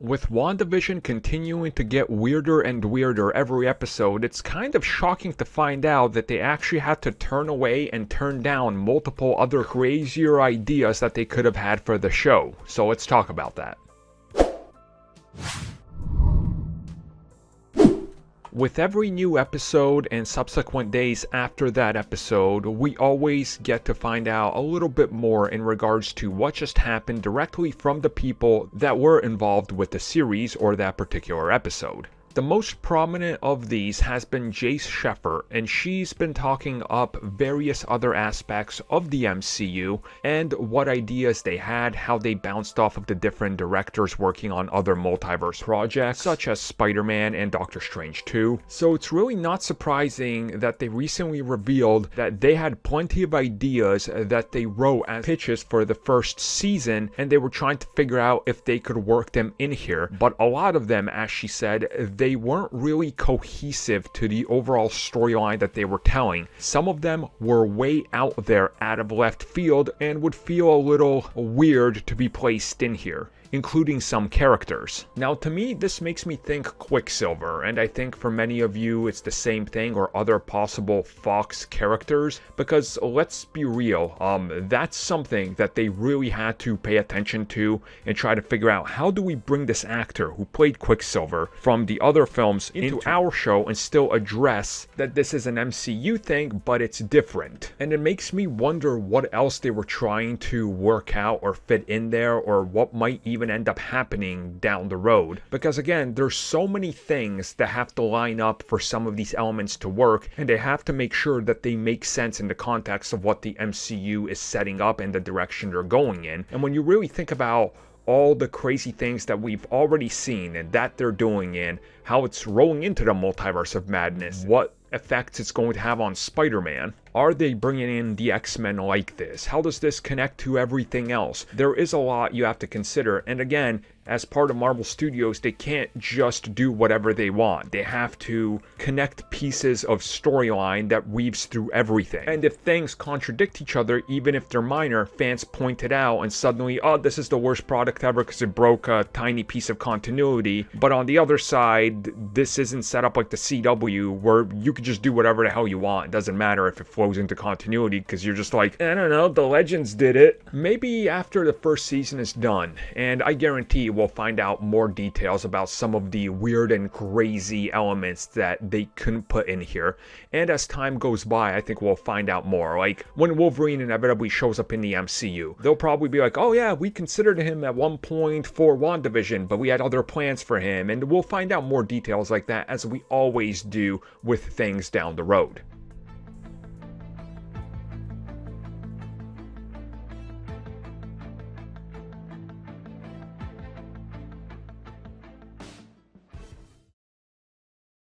With WandaVision continuing to get weirder and weirder every episode, it's kind of shocking to find out that they actually had to turn away and turn down multiple other crazier ideas that they could have had for the show. So let's talk about that. With every new episode and subsequent days after that episode, we always get to find out a little bit more in regards to what just happened directly from the people that were involved with the series or that particular episode. The most prominent of these has been Jace Sheffer, and she's been talking up various other aspects of the MCU and what ideas they had, how they bounced off of the different directors working on other multiverse projects, such as Spider-Man and Doctor Strange 2. So it's really not surprising that they recently revealed that they had plenty of ideas that they wrote as pitches for the first season, and they were trying to figure out if they could work them in here. But a lot of them, as she said, they weren't really cohesive to the overall storyline that they were telling. Some of them were way out there out of left field and would feel a little weird to be placed in here, including some characters. Now, to me, this makes me think Quicksilver, and I think for many of you it's the same thing, or other possible Fox characters, because let's be real, that's something that they really had to pay attention to and try to figure out, how do we bring this actor who played Quicksilver from the other films into our show and still address that this is an MCU thing, but it's different. And it makes me wonder what else they were trying to work out or fit in there, or what might even end up happening down the road. Because again, there's so many things that have to line up for some of these elements to work, and they have to make sure that they make sense in the context of what the MCU is setting up and the direction they're going in. And when you really think about all the crazy things that we've already seen and that they're doing, and how it's rolling into the multiverse of madness, what effects it's going to have on Spider-Man. Are they bringing in the X-Men like this? How does this connect to everything else? There is a lot you have to consider, and again, as part of Marvel Studios, they can't just do whatever they want. They have to connect pieces of storyline that weaves through everything. And if things contradict each other, even if they're minor, fans point it out and suddenly, oh, this is the worst product ever because it broke a tiny piece of continuity. But on the other side, this isn't set up like the CW where you can just do whatever the hell you want. It doesn't matter if it flows into continuity because you're just like, I don't know, the Legends did it. Maybe after the first season is done, and I guarantee we'll find out more details about some of the weird and crazy elements that they couldn't put in here. And as time goes by, I think we'll find out more. Like when Wolverine inevitably shows up in the MCU, they'll probably be like, oh yeah, we considered him at one point for WandaVision, but we had other plans for him. And we'll find out more details like that, as we always do with things down the road.